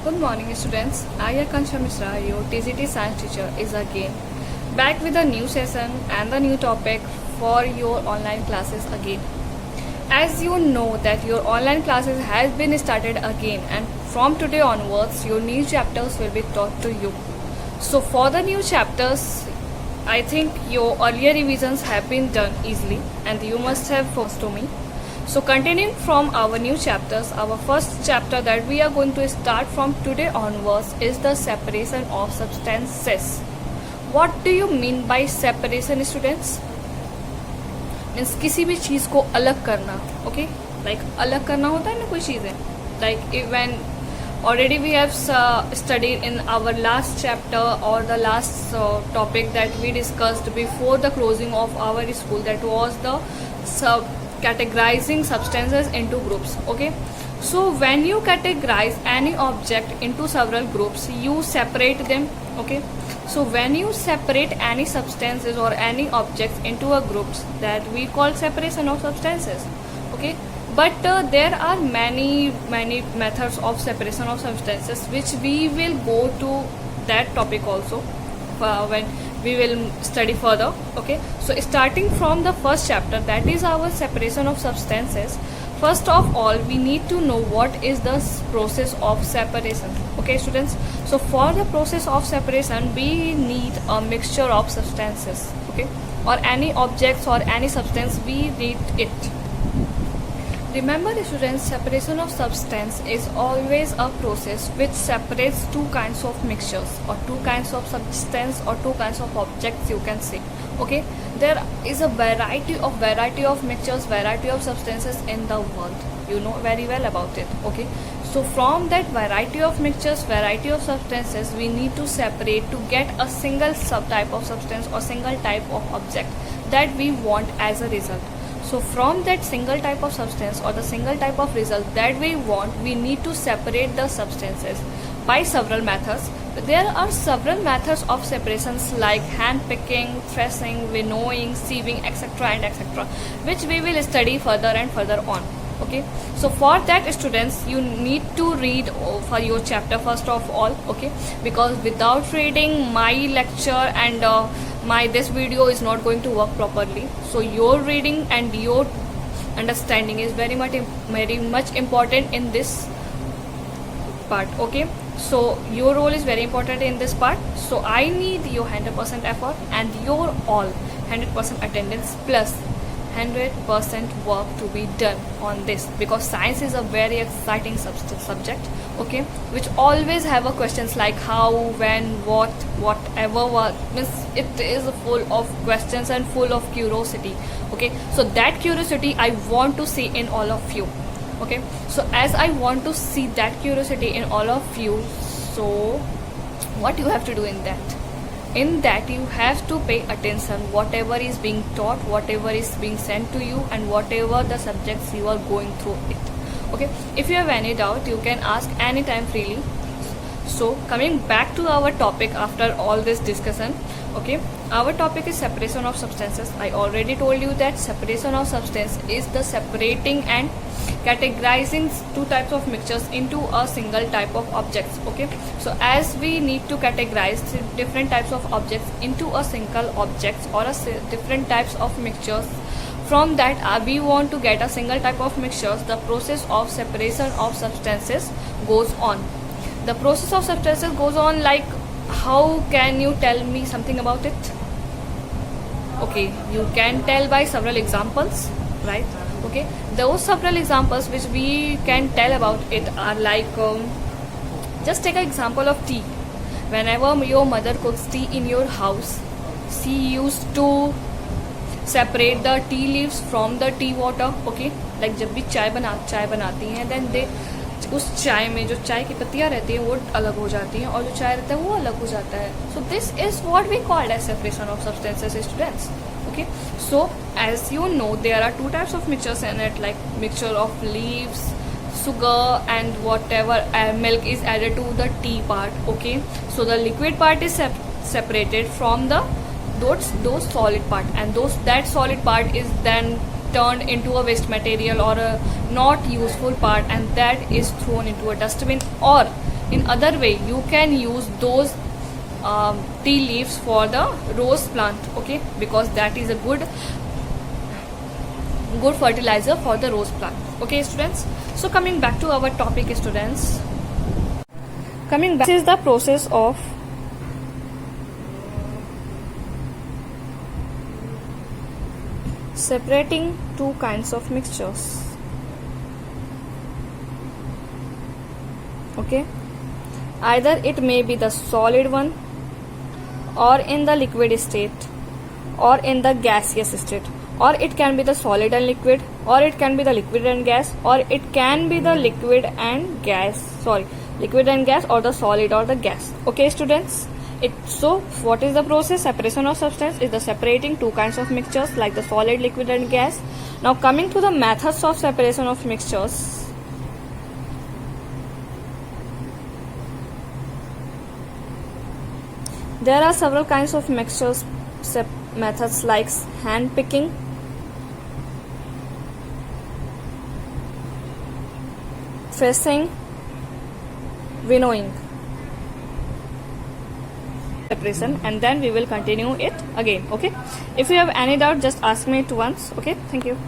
Good morning, students. I, Akansha Mishra, your TGT science teacher, is again back with a new session and the new topic for your online classes again. As you know that your online classes has been started again, and from today onwards, your new chapters will be taught to you. So for the new chapters, I think your earlier revisions have been done easily, and you must have focused to me. So continuing from our new chapters, our first chapter that we are going to start from today onwards is the separation of substances. What do you mean by separation, students? Means किसी भी चीज़ को अलग करना, okay? Like अलग करना होता है ना कोई चीज़ें. Like when already we have studied in our last chapter or the last topic that we discussed before the closing of our school, that was the categorizing substances into groups. Okay, so when you categorize any object into several groups, you separate them. Okay, so when you separate any substances or any objects into a groups, that we call separation of substances. Okay, but there are many methods of separation of substances, which we will go to that topic also when we will study further. Okay, so starting from the first chapter, that is our separation of substances. First of all, we need to know what is the process of separation. Okay, students, so for the process of separation, we need a mixture of substances. Okay, or any objects or any substance, we need it. Remember, students, separation of substance is always a process which separates two kinds of mixtures or two kinds of substance or two kinds of objects, you can say. Okay, there is a variety of mixtures, variety of substances in the world. You know very well about it. Okay, so from that variety of mixtures, variety of substances, we need to separate to get a single subtype of substance or single type of object that we want as a result. So from that single type of substance or the single type of result that we want, we need to separate the substances by several methods. There are several methods of separations like hand picking, threshing, winnowing, sieving, etc. and etc., which we will study further and further on. Okay, so for that, students, you need to read for your chapter first of all. Okay, because without reading my lecture and this video is not going to work properly. So your reading and your understanding is very much important in this part. Okay, so your role is very important in this part. So I need your 100% effort and your all 100% attendance plus 100% work to be done on this, because science is a very exciting subject. Okay, which always have a questions like how, when, what, whatever. What means it is full of questions and full of curiosity. Okay, so that curiosity I want to see in all of you. Okay, so as I want to see that curiosity in all of you, so what you have to do in that, you have to pay attention whatever is being taught, whatever is being sent to you, and whatever the subjects you are going through it. Okay, if you have any doubt, you can ask anytime freely. So coming back to our topic after all this discussion. Okay, our topic is separation of substances. I already told you that separation of substance is the separating and categorizing two types of mixtures into a single type of objects. Okay, so as we need to categorize different types of objects into a single objects or different types of mixtures, from that we want to get a single type of mixtures, the process of separation of substances goes on. The process of substances goes on like, how can you tell me something about it? Okay, you can tell by several examples, right? Okay, those several examples which we can tell about it are like, just take an example of tea. Whenever your mother cooks tea in your house, she used to separate the tea leaves from the tea water. Okay, like जब भी चाय बनाती हैं, then they उस चाय में जो चाय की पत्तियाँ रहती हैं वो अलग हो जाती हैं और जो चाय रहता है वो अलग हो जाता है. So this is what we call as separation of substances, students. Okay, so as you know, there are two types of mixtures in it, like mixture of leaves, sugar, and whatever milk is added to the tea part. Okay, so the liquid part is separated from the those solid part, and that solid part is then turned into a waste material or a not useful part, and that is thrown into a dustbin, or in other way you can use those tea leaves for the rose plant, okay, because that is a good fertilizer for the rose plant. Okay students, so coming back to our topic students, this is the process of separating two kinds of mixtures. Okay, either it may be the solid one, or in the liquid state, or in the gaseous state, or it can be the solid and liquid, or it can be the liquid and gas, or it can be the liquid and gas or the solid or the gas. Okay students, so what is the process? Separation of substance is the separating two kinds of mixtures like the solid, liquid and gas. Now coming to the methods of separation of mixtures, there are several kinds of mixtures methods like hand picking, pressing, winnowing, separation, and then we will continue it again. Okay, if you have any doubt, just ask me it once. Okay, thank you.